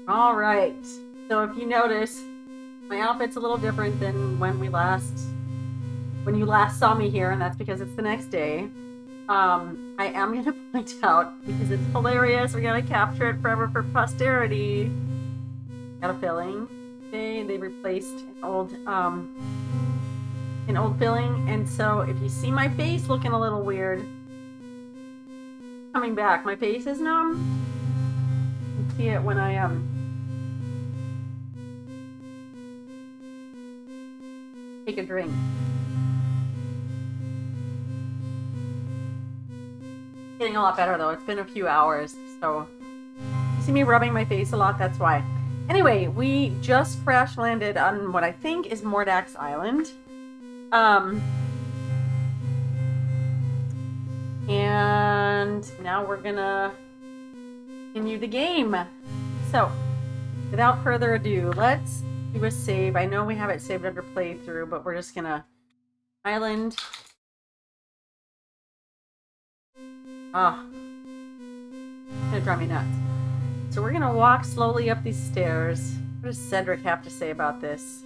All right. So if you notice, my outfit's a little different than when you last saw me here, and that's because it's the next day. I am going to point out, because it's hilarious, we gotta capture it forever for posterity. Got a filling. They replaced an old filling, and so if you see my face looking a little weird, coming back, my face is numb. You can see it when I take a drink. Getting a lot better though. It's been a few hours, so you see me rubbing my face a lot, that's why. Anyway, we just crash landed on what I think is Mordak's island. And now we're gonna continue the game. So, without further ado, let's do a save. I know we have it saved under playthrough, but we're just gonna island. Oh, it's gonna drive me nuts. So we're gonna walk slowly up these stairs. What does Cedric have to say about this?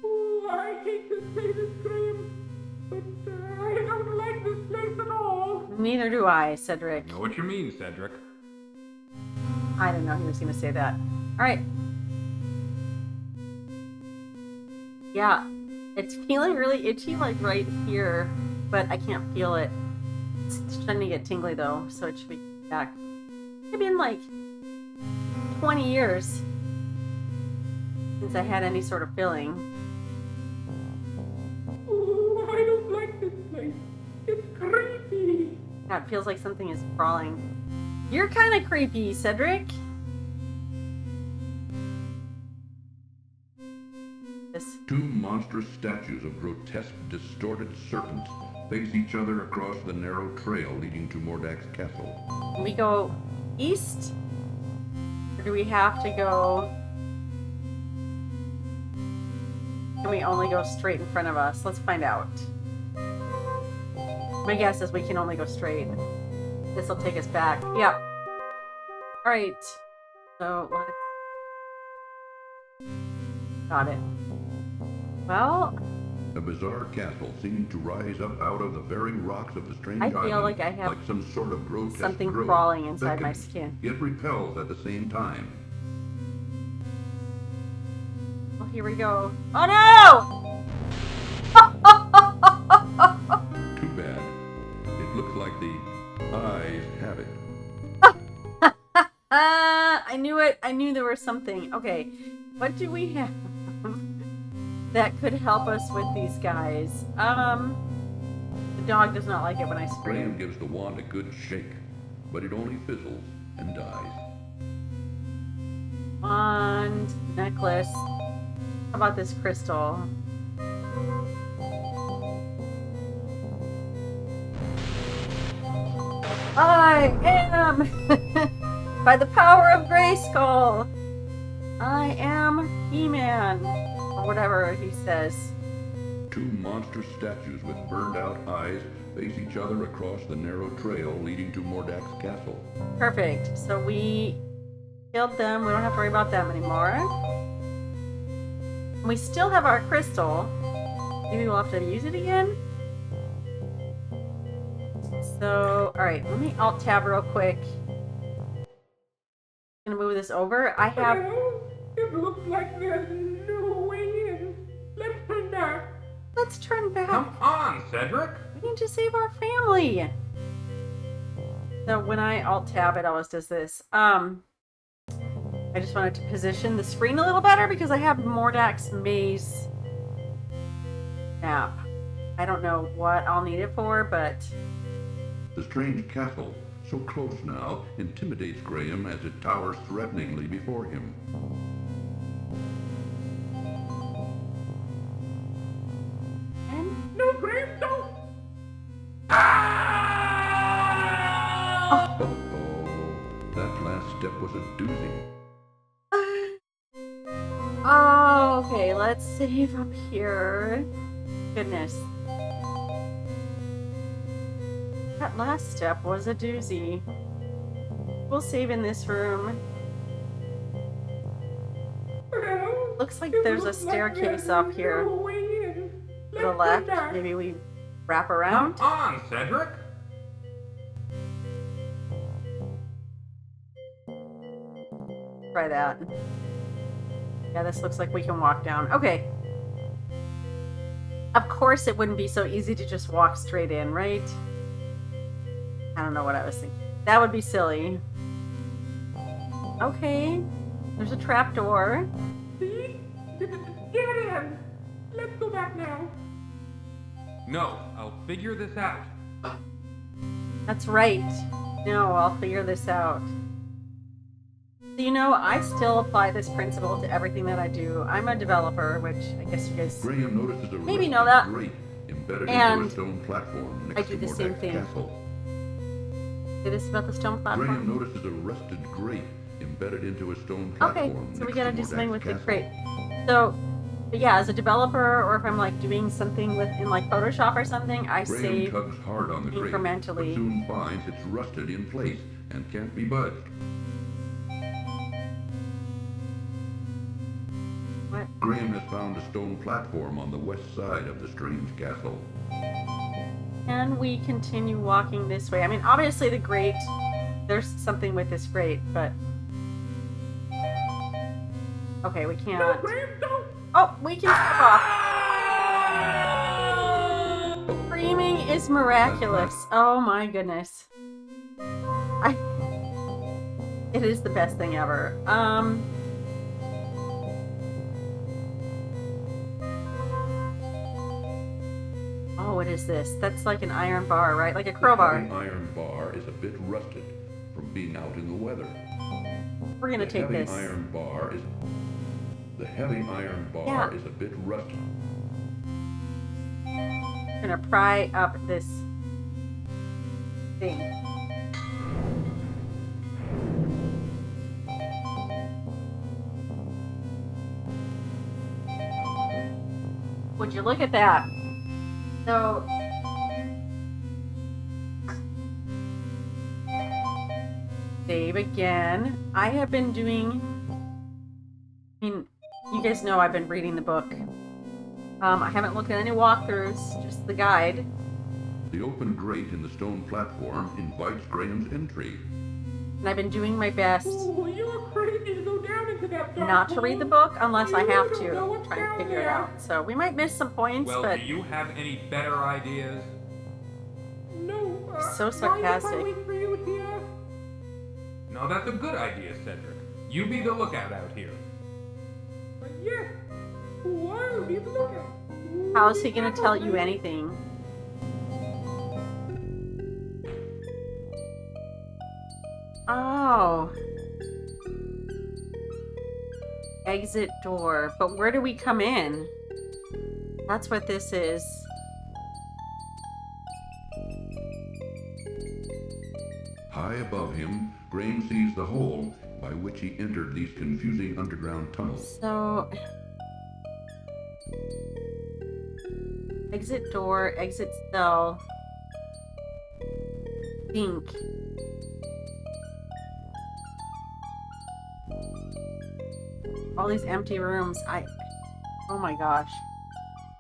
Oh, I hate to say this, Graham, but I don't like this place at all. Neither do I, Cedric. I know what you mean, Cedric. I didn't know he was gonna say that. Alright. Yeah, it's feeling really itchy, like right here, but I can't feel it. It's starting to get tingly though, so it should be back. It's been like 20 years since I had any sort of feeling. Oh, I don't like this place. It's creepy. Yeah, it feels like something is crawling. You're kind of creepy, Cedric. Two monstrous statues of grotesque, distorted serpents face each other across the narrow trail leading to Mordak's castle. Can we go east? Or do we have to go... Can we only go straight in front of us? Let's find out. My guess is we can only go straight. This will take us back. Yep. Alright. So, let's... Got it. Well... A bizarre castle seeming to rise up out of the very rocks of the strange I feel island, like I have like some sort of grotesque something growth, crawling inside my beckons, skin. Yet repels at the same time. Well, here we go. Oh no! Too bad. It looks like the eyes have it. I knew it. I knew there was something. Okay, what do we have that could help us with these guys? The dog does not like it when I Graham scream. gives the wand a good shake, but it only fizzles and dies. Wand, necklace. How about this crystal? I am, by the power of Grayskull, I am He-Man, or whatever he says. Two monstrous statues with burned-out eyes face each other across the narrow trail leading to Mordak's castle. Perfect. So we killed them. We don't have to worry about them anymore. And we still have our crystal. Maybe we'll have to use it again. So, alright, let me alt-tab real quick. Gonna move this over. I have... Well, it looks like there's no way in. Let's turn back. Let's turn back. Come on, Cedric. We need to save our family. So when I alt-tab, it always does this. I just wanted to position the screen a little better because I have Mordak's maze map. I don't know what I'll need it for, but... The strange castle, so close now, intimidates Graham as it towers threateningly before him. And... No, Graham, don't. Uh-oh, that last step was a doozy. Oh, okay, let's save up here. Goodness. That last step was a doozy. We'll save in this room. looks like there's a staircase off here to the left. Maybe we wrap around. Come on, Cedric. Try that. Yeah, this looks like we can walk down. Okay. Of course it wouldn't be so easy to just walk straight in, right? I don't know what I was thinking. That would be silly. Okay. There's a trapdoor. See? Get in! Let's go back now. No, I'll figure this out. That's right. No, I'll figure this out. So, you know, I still apply this principle to everything that I do. I'm a developer, which I guess you guys Graham notices a maybe rusted know that. grate embedded And into a stone platform I next do to the same Mordak's thing. castle. Say this about the stone Graham platform. notices a rusted grate embedded into a stone Okay, platform so we next gotta to do something Mordak's with the castle. crate. So, but yeah, as a developer, or if I'm like doing something in like Photoshop or something, I Graham save. tugs hard on the grate, but incrementally. soon finds it's rusted in place and can't be budged. What? Graham has found a stone platform on the west side of the strange castle. Can we continue walking this way? I mean, obviously the grate, there's something with this grate, but... Okay, we No, can't... Graham, don't! Oh, we can step off. Screaming is miraculous. Oh my goodness. It is the best thing ever. Oh, what is this? That's like an iron bar, right? Like a The crowbar. heavy iron bar is a bit rusted from being out in the weather. We're gonna The take heavy this. The heavy iron bar Yeah. is a bit rusted. We're gonna pry up this thing. Would you look at that? So, save again. I have been doing, I mean, you guys know I've been reading the book. I haven't looked at any walkthroughs, just the guide. The open grate in the stone platform invites Graham's entry. And I've been doing my best Oh, you're crazy to go down into that dark not to read the hole. book unless I You have don't know to what's try and down figure it there. out. So we might miss some points, Well, but do you have any better ideas? No, so mind if sarcastic. I wait for you here? No, that's a good idea, Cedric. You be the lookout out here. Yes. Whoa, be the lookout. how is he going to tell you anything? Oh. Exit door. But where do we come in? That's what this is. High above him, Graham sees the hole by which he entered these confusing underground tunnels. So... exit door, exit cell. Dink. All these empty rooms. Oh my gosh.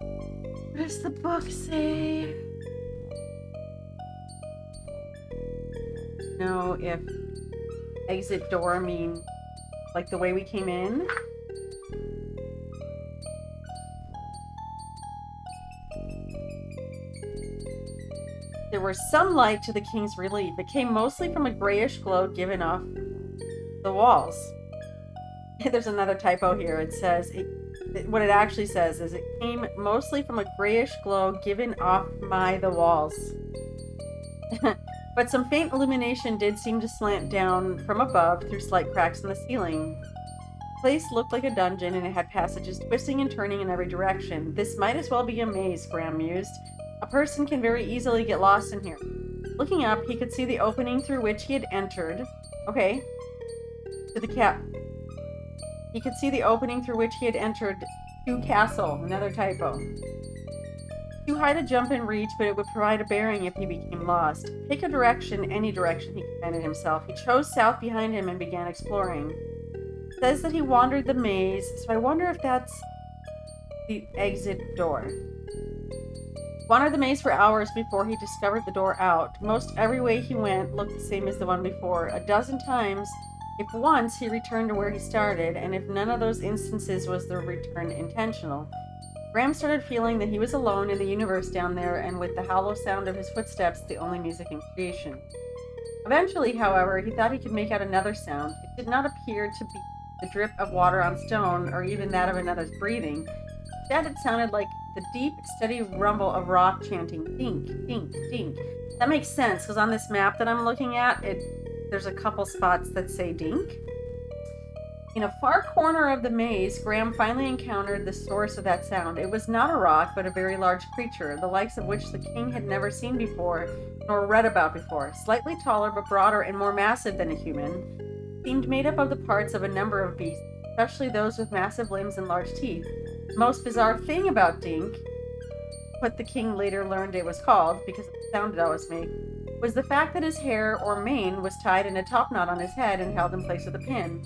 What does the book say? No, if exit door mean like the way we came in. There was some light to the king's relief. It came mostly from a grayish glow given off the walls. There's another typo here. It says, what it actually says is it came mostly from a grayish glow given off by the walls. But some faint illumination did seem to slant down from above through slight cracks in the ceiling. The place looked like a dungeon and it had passages twisting and turning in every direction. This might as well be a maze, Graham mused. A person can very easily get lost in here. Looking up, he could see the opening through which he had entered. Okay. To the cap. He could see the opening through which he had entered to castle. Another typo. Too high to jump and reach, but it would provide a bearing if he became lost. Pick a direction, any direction, he commanded himself. He chose south behind him and began exploring. It says that he wandered the maze, so I wonder if that's the exit door. Wandered the maze for hours before he discovered the door out. Most every way he went looked the same as the one before. A dozen times, if once, he returned to where he started, and if none of those instances was the return intentional. Graham started feeling that he was alone in the universe down there, and with the hollow sound of his footsteps, the only music in creation. Eventually, however, he thought he could make out another sound. It did not appear to be the drip of water on stone, or even that of another's breathing. Instead, it sounded like the deep, steady rumble of rock chanting, "Dink, dink, dink." That makes sense, because on this map that I'm looking at, there's a couple spots that say Dink. In a far corner of the maze, Graham finally encountered the source of that sound. It was not a rock, but a very large creature, the likes of which the king had never seen before, nor read about before. Slightly taller, but broader and more massive than a human, seemed made up of the parts of a number of beasts, especially those with massive limbs and large teeth. The most bizarre thing about Dink, what the king later learned it was called, because of the sound it always made, was the fact that his hair or mane was tied in a topknot on his head and held in place with a pin.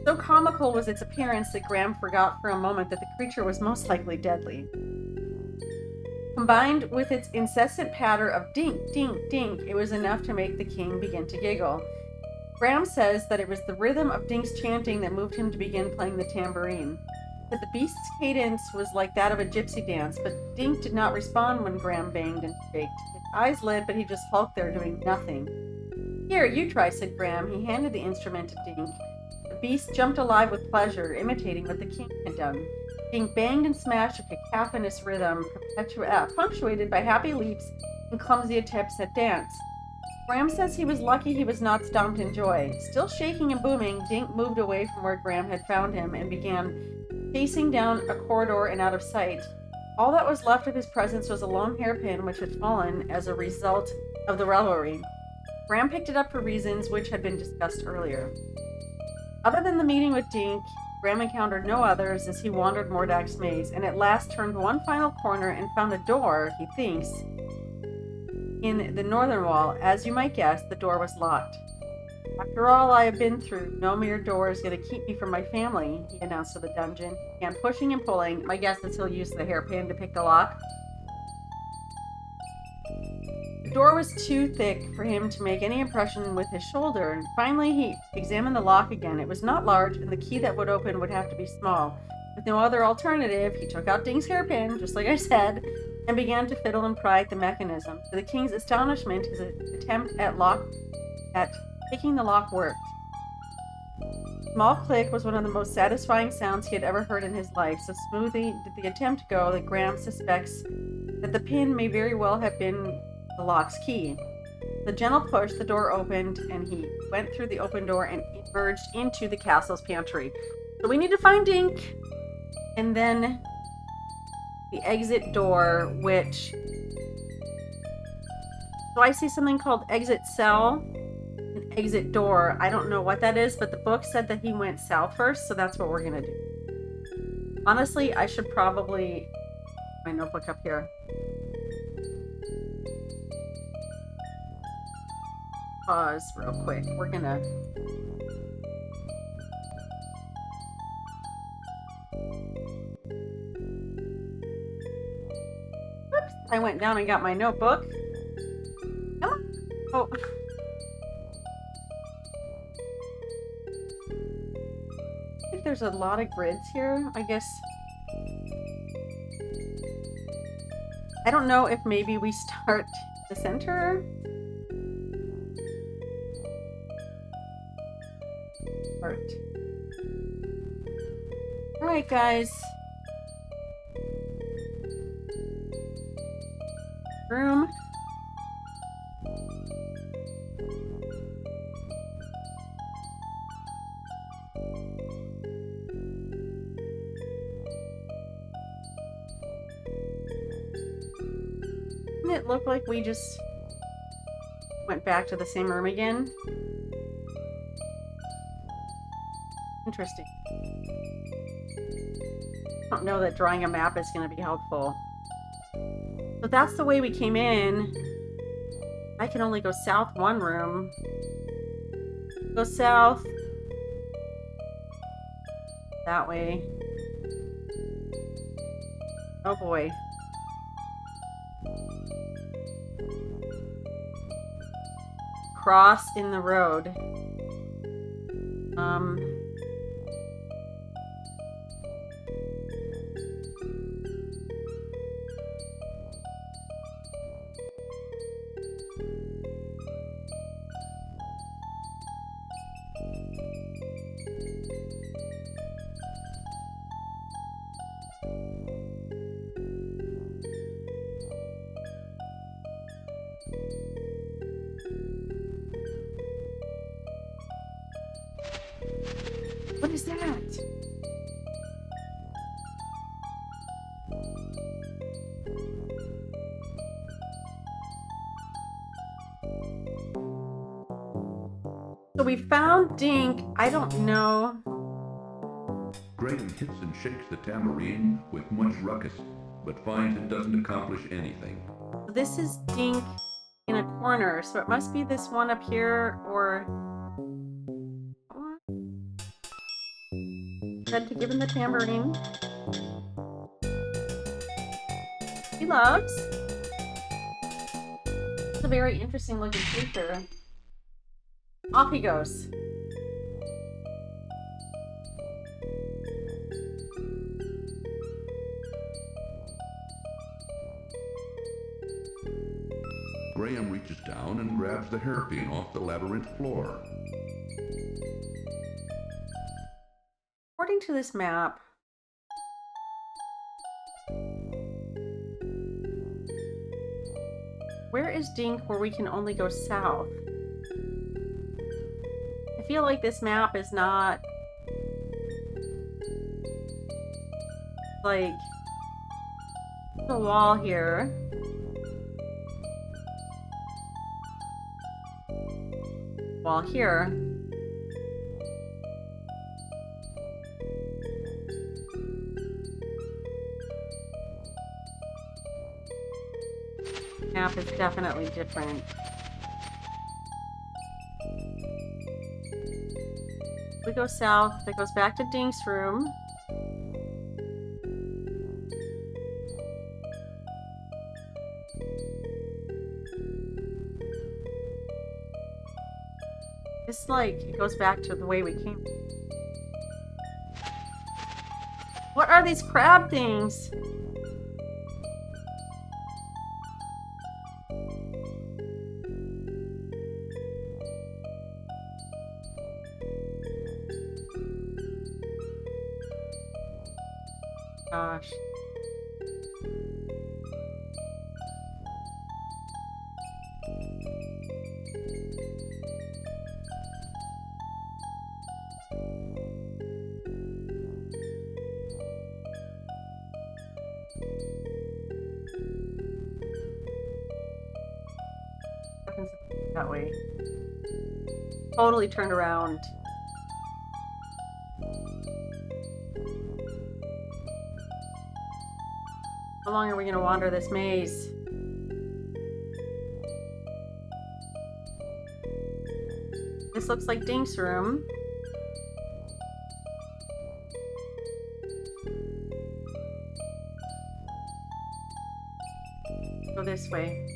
So comical was its appearance that Graham forgot for a moment that the creature was most likely deadly. Combined with its incessant patter of dink, dink, dink, it was enough to make the king begin to giggle. Graham says that it was the rhythm of Dink's chanting that moved him to begin playing the tambourine. That the beast's cadence was like that of a gypsy dance, but Dink did not respond when Graham banged and shaked. His eyes lit, but he just hulked there doing nothing. "Here, you try," said Graham. He handed the instrument to Dink. The beast jumped alive with pleasure, imitating what the king had done. Dink banged and smashed a cacophonous rhythm, punctuated by happy leaps and clumsy attempts at dance. Graham says he was lucky he was not stomped in joy. Still shaking and booming, Dink moved away from where Graham had found him and began pacing down a corridor and out of sight. All that was left of his presence was a lone hairpin which had fallen as a result of the revelry. Graham picked it up for reasons which had been discussed earlier. Other than the meeting with Dink, Graham encountered no others as he wandered Mordak's maze, and at last turned one final corner and found a door, he thinks, in the northern wall. As you might guess, the door was locked. "After all I have been through, no mere door is going to keep me from my family," he announced to the dungeon. He began pushing and pulling. My guess is he'll use the hairpin to pick the lock. The door was too thick for him to make any impression with his shoulder, and finally he examined the lock again. It was not large, and the key that would open would have to be small. With no other alternative, he took out Dink's hairpin, just like I said, and began to fiddle and pry at the mechanism. To the king's astonishment, his attempt at picking the lock worked. A small click was one of the most satisfying sounds he had ever heard in his life. So smoothly did the attempt go that Graham suspects that the pin may very well have been the lock's key. With a gentle push, the door opened, and he went through the open door and emerged into the castle's pantry. So we need to find Dink, and then the exit door, which... So I see something called exit cell and exit door. I don't know what that is, but the book said that he went south first, so that's what we're gonna do. Honestly, I should probably... my notebook up here. Pause real quick. We're gonna... Oops! I went down and got my notebook. Come on. Oh. I think there's a lot of grids here. I guess... I don't know if maybe we start the center. Alright, guys. Room. Doesn't it look like we just went back to the same room again? Interesting. I don't know that drawing a map is going to be helpful. So that's the way we came in. I can only go south one room. Go south. That way. Oh boy. Cross in the road. What is that? So we found Dink. I don't know. Graham hits and shakes the tambourine with much ruckus, but finds it doesn't accomplish anything. This is Dink in a corner, so it must be this one up here, or... Said to give him the tambourine. He loves. It's a very interesting looking creature. Off he goes. Graham reaches down and grabs the hairpin off the labyrinth floor. According to this map, where is Dink where we can only go south? I feel like this map is not like the wall here. Wall here. Map is definitely different. We go south, that goes back to Dink's room. It's like, it goes back to the way we came. What are these crab things? Gosh. That way. Totally turned around. How long are we gonna wander this maze? This looks like Dink's room. Go this way.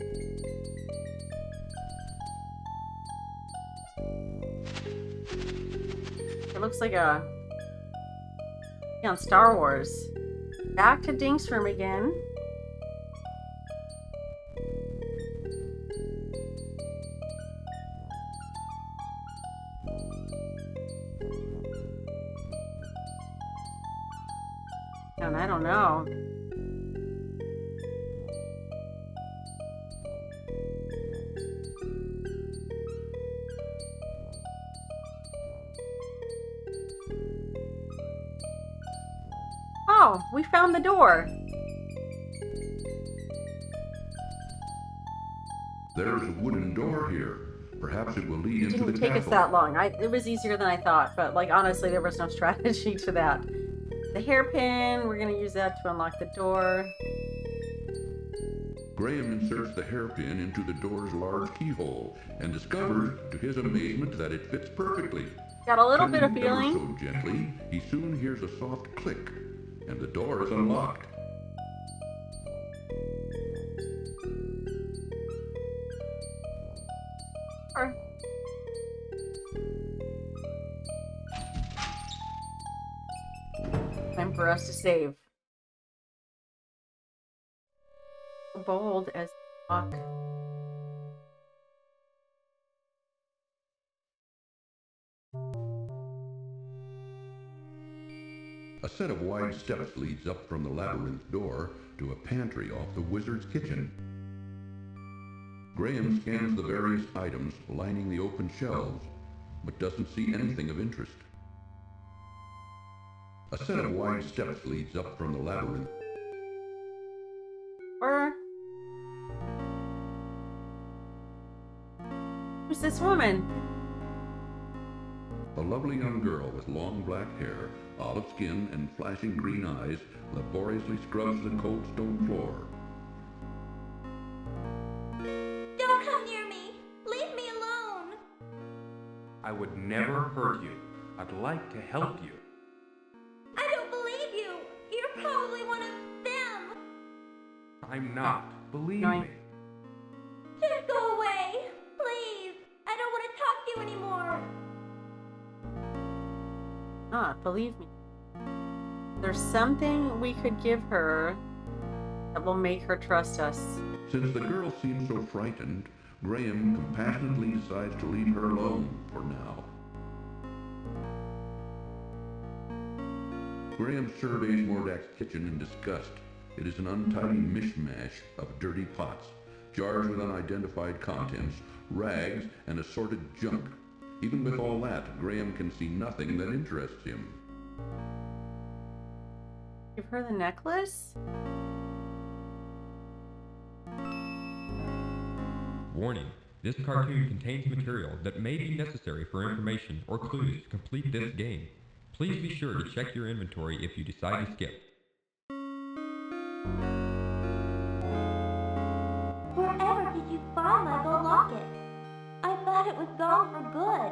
It looks like a... on Star Wars. Back to Dink's room again. And I don't know. Oh, we found the door. There's a wooden door here. Perhaps it will lead It into the didn't take us castle. that long. It was easier than I thought, but like honestly, there was no strategy to that. The hairpin, we're gonna use that to unlock the door. Graham inserts the hairpin into the door's large keyhole and discovers, to his amazement, that it fits perfectly. Got a little bit of Turning ever feeling. so gently, he soon hears a soft click, and the door is unlocked. Or- Time for us to save. Bold as fuck. A set of wide steps leads up from the labyrinth door to a pantry off the wizard's kitchen. Graham scans the various items lining the open shelves, but doesn't see anything of interest. A set of wide steps leads up from the labyrinth. Or who's this woman? A lovely young girl with long black hair, olive skin, and flashing green eyes laboriously scrubs the cold stone floor. Don't come near me! Leave me alone! I would never hurt you. I'd like to help you. I don't believe you! You're probably one of them! I'm not. Believe No, me. Just go away! Please! I don't want to talk to you anymore! Believe me. There's something we could give her that will make her trust us. Since the girl seems so frightened, Graham compassionately decides to leave her alone for now. Graham surveys Mordak's kitchen in disgust. It is an untidy mishmash of dirty pots, jars with unidentified contents, rags, and assorted junk. Even with all that, Graham can see nothing that interests him. Give her the necklace? Warning. This cartoon contains material that may be necessary for information or clues to complete this game. Please be sure to check your inventory if you decide to skip. Wherever did you find my gold locket? I thought it was gone for good.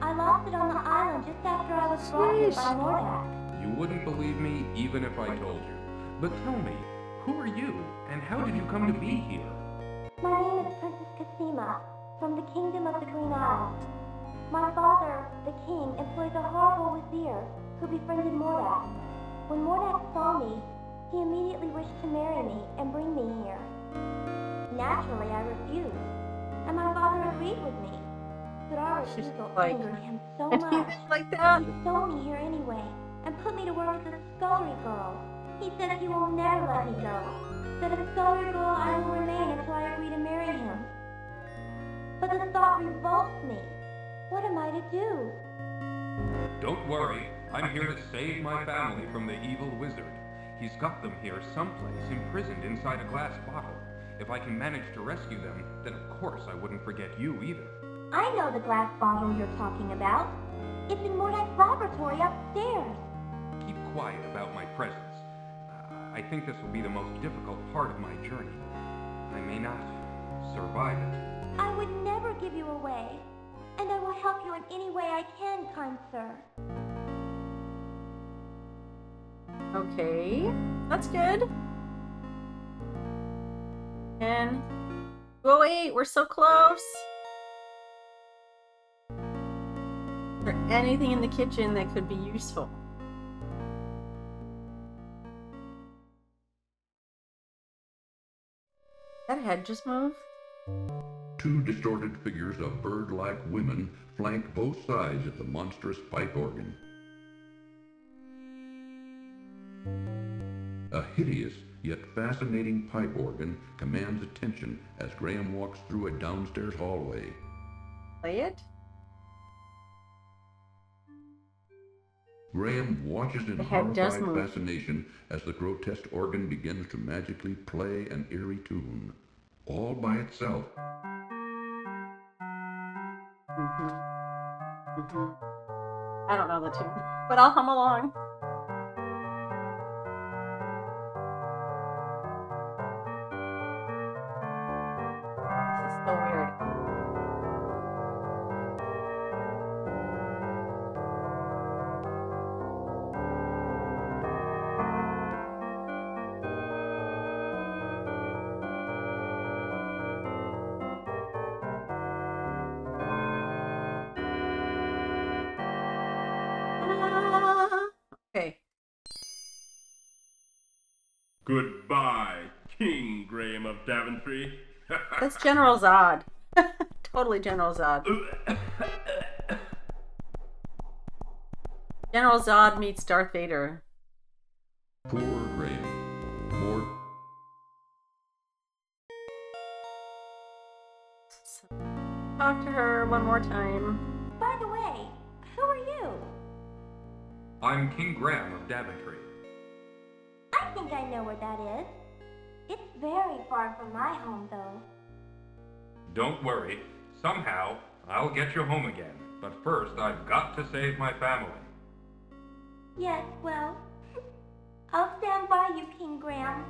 I lost it on the island just after I was brought here by Mordak. You wouldn't believe me even if I told you. But tell me, who are you, and how did you come to be here? My name is Princess Cassima, from the Kingdom of the Green Isles. My father, the king, employs a horrible vizier who befriended Mordak. When Mordak saw me, he immediately wished to marry me and bring me here. Naturally, I refused, and my father agreed with me. But our She's refusal like- angered him so And much. he's like that. He sold me here anyway, and put me to work as a scullery girl. He said he will never let me go. That a scullery girl I will remain until I agree to marry him. But the thought revolts me. What am I to do? Don't worry, I'm here to save my family from the evil wizard. He's got them here someplace, imprisoned inside a glass bottle. If I can manage to rescue them, then of course I wouldn't forget you either. I know the glass bottle you're talking about. It's in Mordak's laboratory upstairs. Keep quiet about my presence. I think this will be the most difficult part of my journey. I may not survive it. I would never give you away, and I will help you in any way I can, kind sir. Okay, that's good. And oh wait, we're so close. Is there anything in the kitchen that could be useful? That head just moved. Two distorted figures of bird-like women flank both sides of the monstrous pipe organ. A hideous yet fascinating pipe organ commands attention as Graham walks through a downstairs hallway. Play it. Graham watches in The head does horrified move. fascination as the grotesque organ begins to magically play an eerie tune, all by itself. I don't know the tune, but I'll hum along. This is so weird. Goodbye, King Graham of Daventry. That's General Zod. Totally General Zod. General Zod meets Darth Vader. Poor Graham. More So, talk to her one more time. By the way, who are you? I'm King Graham of Daventry. I think I know where that is. It's very far from my home, though. Don't worry. Somehow, I'll get you home again. But first, I've got to save my family. Yes, well, I'll stand by you, King Graham.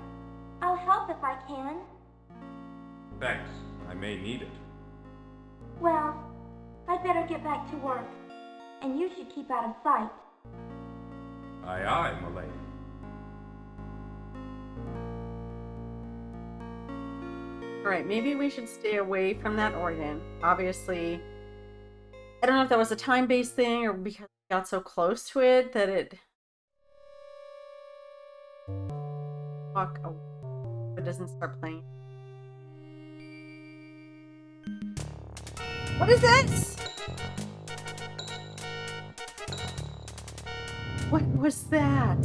I'll help if I can. Thanks. I may need it. Well, I'd better get back to work. And you should keep out of sight. Aye, aye, m'lady. Alright, maybe we should stay away from that organ. Obviously, I don't know if that was a time-based thing or because we got so close to it that it... Fuck, oh, it doesn't start playing. What is this? What was that?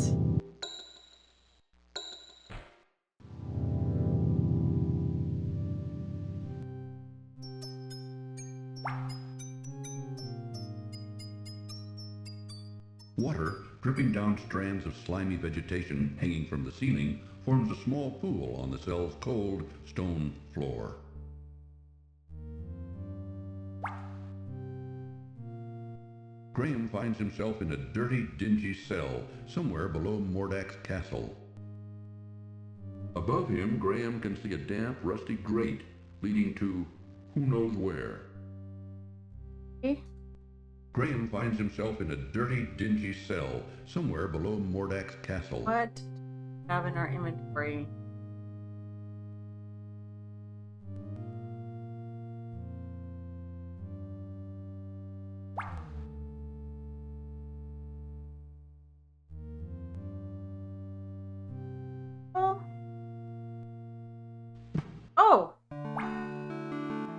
water, dripping down strands of slimy vegetation hanging from the ceiling, forms a small pool on the cell's cold stone floor. Graham finds himself in a dirty, dingy cell somewhere below Mordak's castle. Above him, Graham can see a damp, rusty grate leading to who knows where. Graham finds himself in a dirty, dingy cell somewhere below Mordak's castle. What do we have in our inventory? Oh!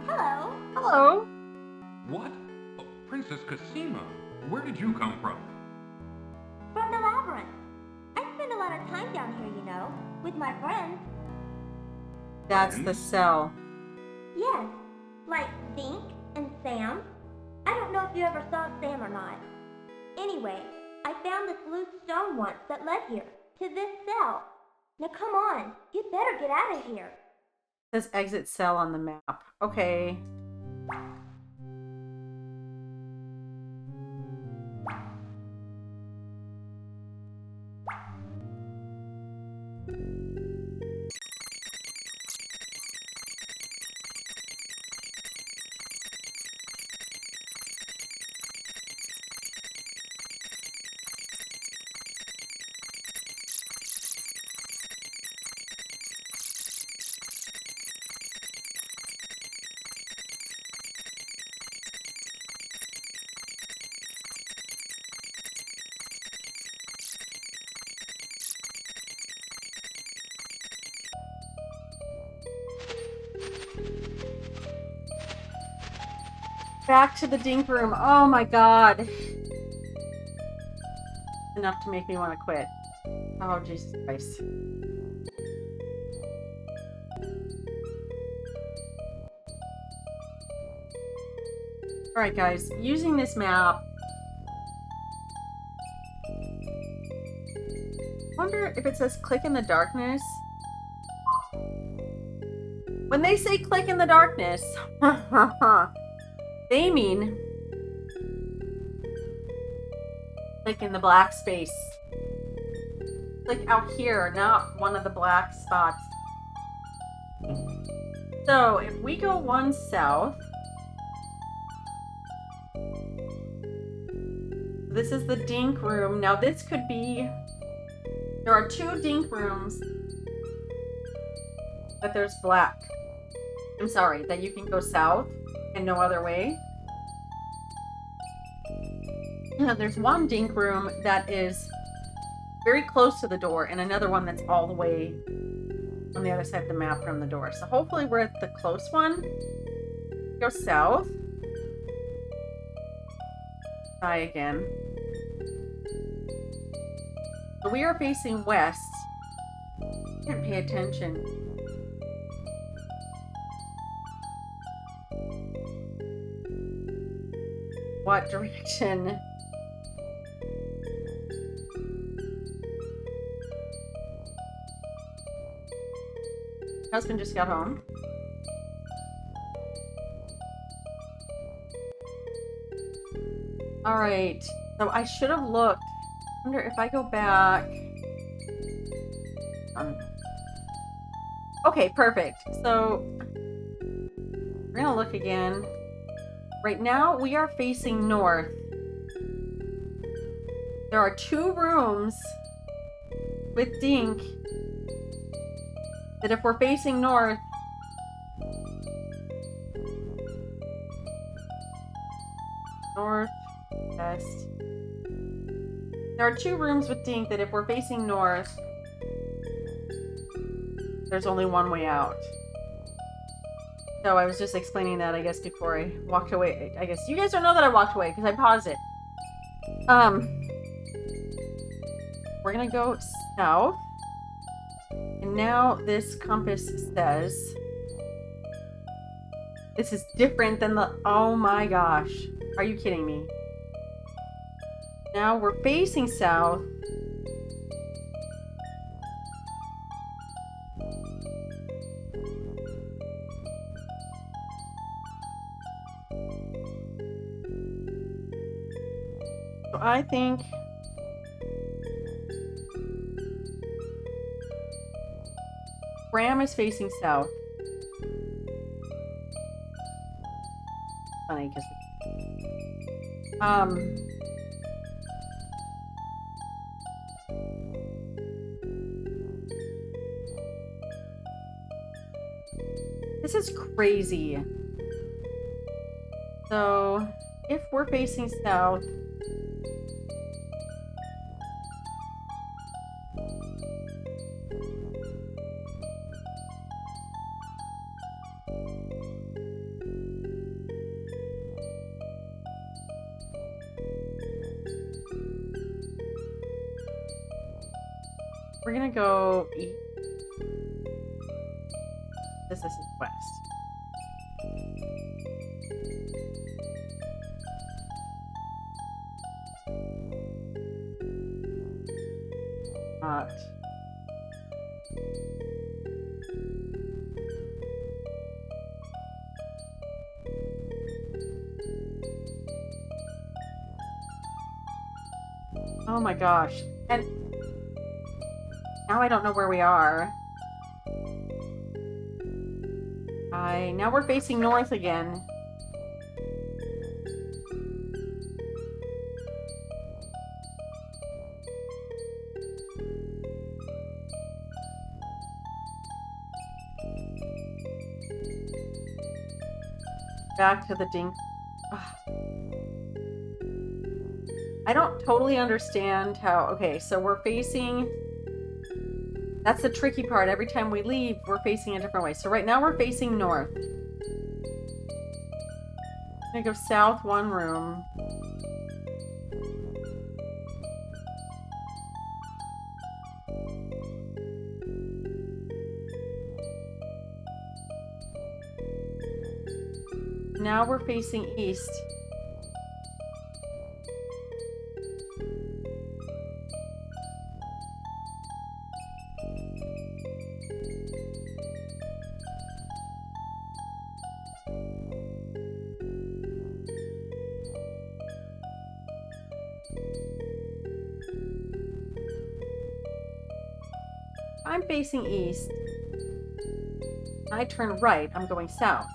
Hello. Hello! What? Oh, Princess Cassima, where did you come from? From the labyrinth. I spend a lot of time down here, you know, with my friends. That's the Friends? cell. Yes, like Dink and Sam. I don't know if you ever saw Sam or not. Anyway, I found this loose stone once that led here, to this cell. Now come on, you'd better get out of here. It says exit cell on the map. Okay. Back to the Dink room. Oh my god. Enough to make me want to quit. Oh, Jesus Christ. Alright guys, using this map. Wonder if it says click in the darkness. When they say click in the darkness, they mean click in the black space. Click out here, not one of the black spots. So if we go one south, this is the Dink room. Now this could be, there are two Dink rooms, but there's black. I'm sorry, that you can go south and no other way. There's one Dink room that is very close to the door and another one that's all the way on the other side of the map from the door. So hopefully we're at the close one. Go south. Try again. So we are facing west. Can't pay attention. What direction? Husband just got home. All right. So I should have looked. I wonder if I go back. Okay, perfect. So we're gonna look again. Right now we are facing north. There are 2 rooms with Dink that if we're facing north, west. There are 2 rooms with Dink that if we're facing north, there's only one way out. So I was just explaining that, I guess, before I walked away. I guess you guys don't know that I walked away because I paused it. We're gonna go south. And now this compass says this is different than the, oh my gosh. Are you kidding me? Now we're facing south. So I think Ram is facing south. Funny because this is crazy. So if we're facing south, we're gonna go east. This is west. Not. Oh my gosh. And now I don't know where we are. Now we're facing north again. Back to the Dink. Ugh. I don't totally understand how... Okay, so we're facing... That's the tricky part. Every time we leave, we're facing a different way. So right now we're facing north. I'm gonna go south 1 room. Now we're facing east. I'm facing east. I turn right, I'm going south.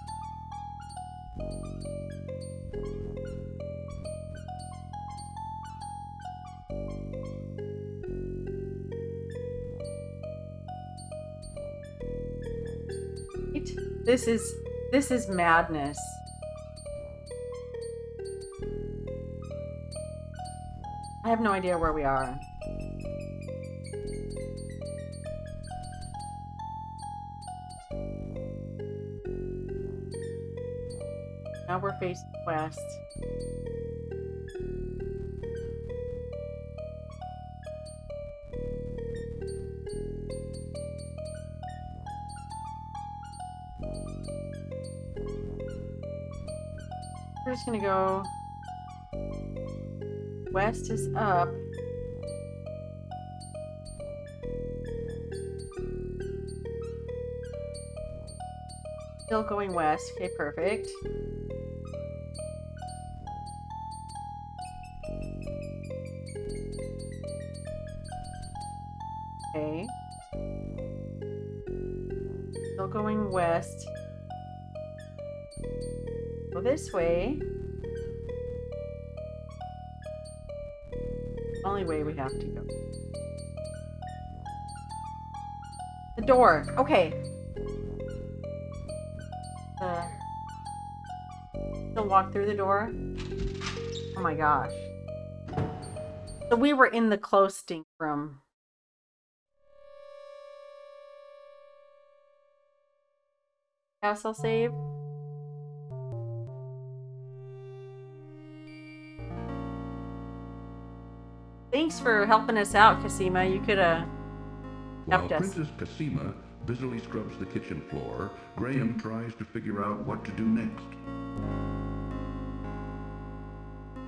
This is madness. I have no idea where we are. Now we're facing west. We're just gonna go. West is up. Still going west. Okay, perfect. Okay. Still going west. Go this way. Only way we have to go. The door. Okay. Still walk through the door. Oh my gosh. So we were in the close Dink room. Castle save. Thanks for helping us out, Cassima. You could have While helped us. Princess Cassima busily scrubs the kitchen floor, Graham tries to figure out what to do next.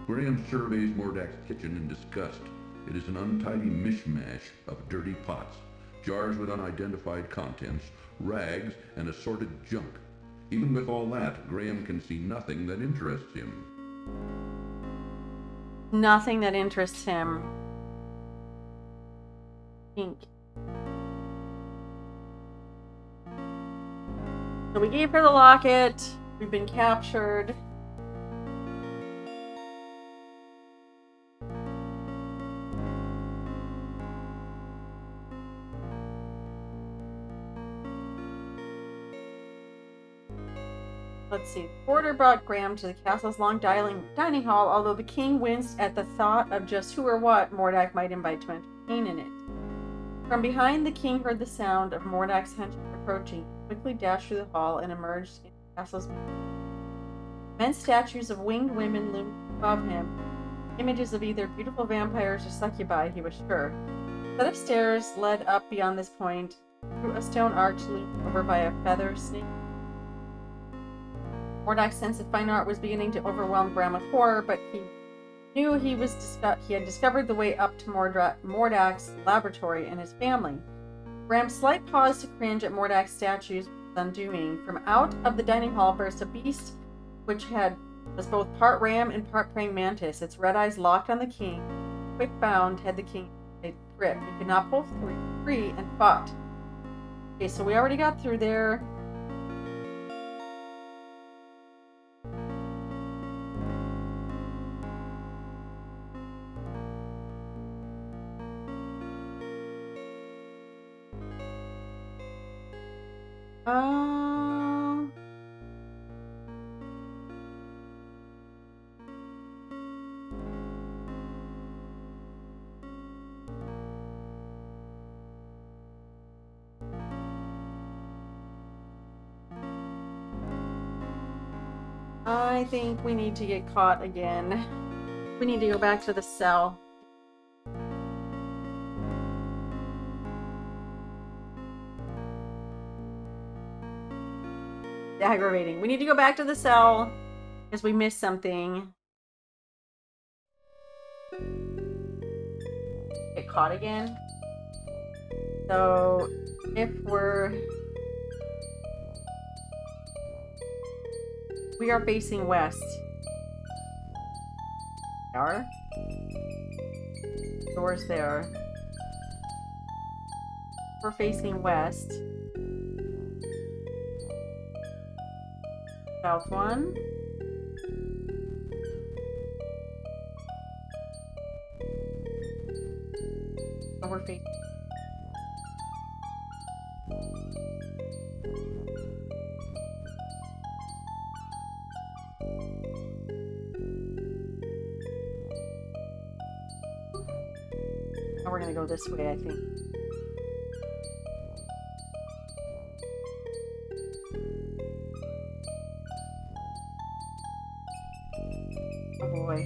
Graham surveys Mordak's kitchen in disgust. It is an untidy mishmash of dirty pots, jars with unidentified contents, rags, and assorted junk. Even with all that, Graham can see nothing that interests him. Nothing that interests him. Dink. So we gave her the locket. We've been captured. Let's see. The porter brought Graham to the castle's long dining hall, although the king winced at the thought of just who or what Mordak might invite to entertain in it. From behind, the king heard the sound of Mordak's henchmen approaching. He quickly dashed through the hall and emerged in the castle's immense statues of winged women loomed above him. Images of either beautiful vampires or succubi, he was sure. A set of stairs led up beyond this point, through a stone arch leaned over by a feather snake. Mordak's sense of fine art was beginning to overwhelm Graham with horror, but he knew he had discovered the way up to Mordak's laboratory and his family. Graham's slight pause to cringe at Mordak's statues was undoing. From out of the dining hall burst a beast which was both part ram and part praying mantis. Its red eyes locked on the king. Quick bound had the king a grip. He could not pull free and fought. Okay, so we already got through there. I think we need to get caught again. We need to go back to the cell. Aggravating. We need to go back to the cell because we missed something. Get caught again. So if we are facing west. We are. Doors there. We're facing west. South one. Oh, we're facing. Now we're gonna go this way, I think. boy.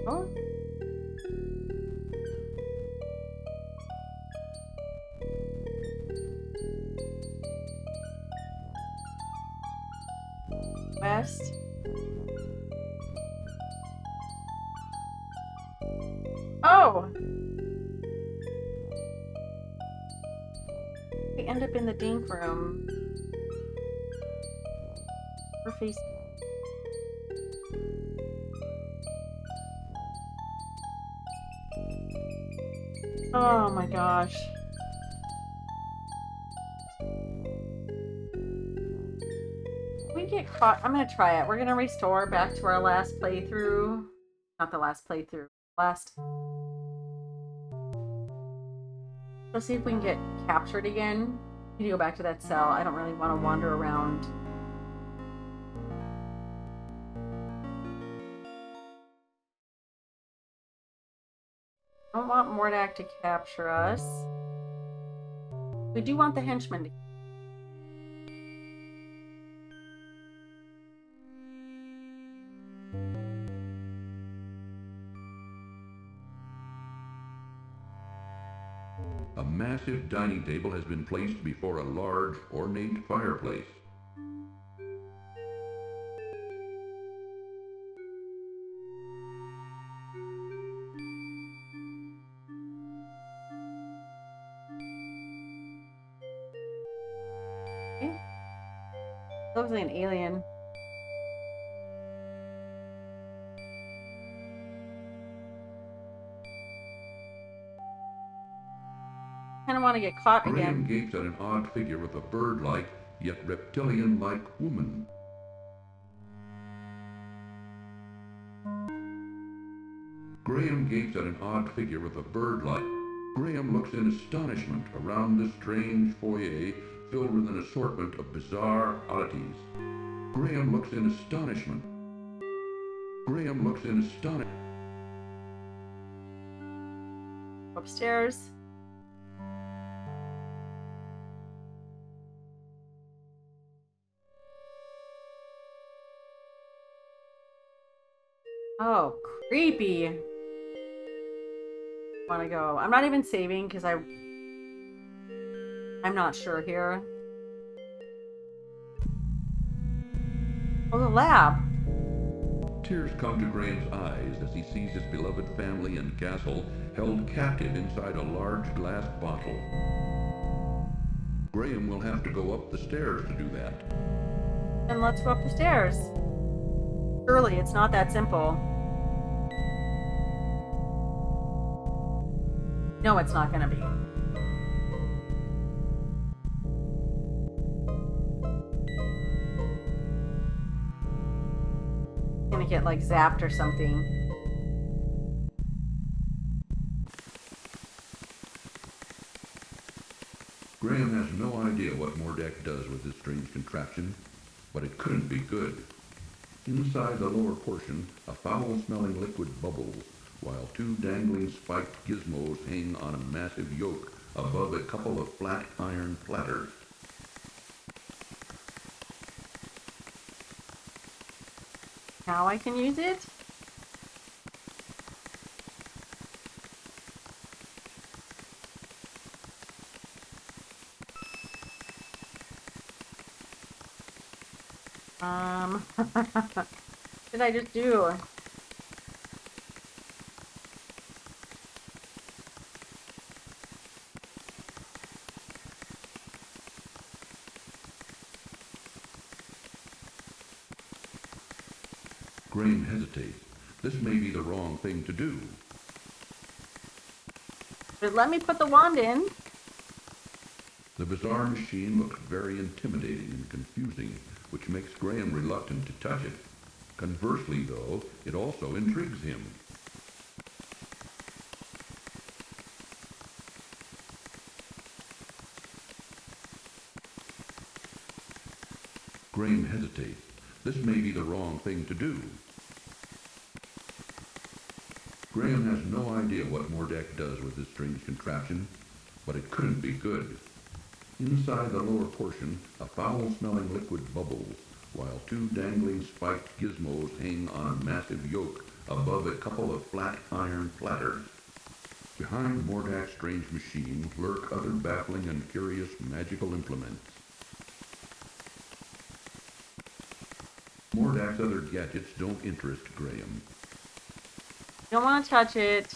Oh. West. Oh! We end up in the Dink room. We're facing. Oh my gosh. We get caught. I'm gonna try it. We're gonna restore back to our last playthrough. Not the last playthrough. Last. Let's see if we can get captured again. We need to go back to that cell. I don't really want to wander around. I don't want Mordak to capture us. We do want the henchman to. A massive dining table has been placed before a large, ornate fireplace. Okay. Looks like an alien. I kind of want to get caught Graham again. gapes at an odd figure with a bird-like, yet reptilian-like woman. Graham gapes at an odd figure with a bird-like. Graham looks in astonishment around the strange foyer filled with an assortment of bizarre oddities. Graham looks in astonishment. Graham looks in astonishment. Upstairs. Oh, creepy. Want to go. I'm not even saving because I'm not sure here. Oh, the lab. Tears come to Graham's eyes as he sees his beloved family and castle held captive inside a large glass bottle. Graham will have to go up the stairs to do that. Then let's go up the stairs. Surely it's not that simple. No, it's not gonna be. Gonna get like zapped or something. Graham has no idea what Mordak does with this strange contraption, but it couldn't be good. Inside the lower portion, a foul-smelling liquid bubbles, while two dangling spiked gizmos hang on a massive yoke above a couple of flat iron platters. Now I can use it? What did I just do? Graham hesitates. This may be the wrong thing to do. But let me put the wand in. The bizarre machine looks very intimidating and confusing, which makes Graham reluctant to touch it. Conversely, though, it also intrigues him. Graham hesitates. This may be the wrong thing to do. Graham has no idea what Mordak does with this strange contraption, but it couldn't be good. Inside the lower portion, a foul-smelling liquid bubbles, while two dangling spiked gizmos hang on a massive yoke above a couple of flat iron platters. Behind Mordak's strange machine lurk other baffling and curious magical implements. Mordak's other gadgets don't interest Graham. Don't want to touch it.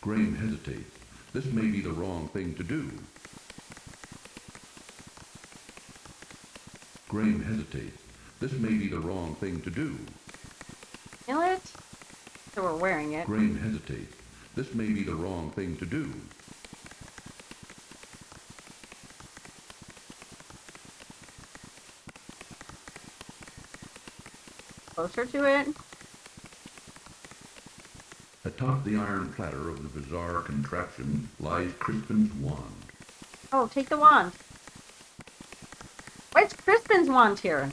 Graham hesitates. This may be the wrong thing to do. Graham hesitates. This may be the wrong thing to do. Feel it? So we're wearing it. Graham hesitates. This may be the wrong thing to do. Closer to it. Atop the iron platter of the bizarre contraption lies Crispin's wand. Oh, take the wand. Why is Crispin's wand here?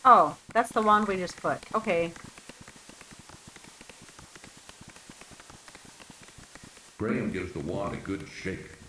Oh, that's the wand we just put. Okay. Graham gives the wand a good shake.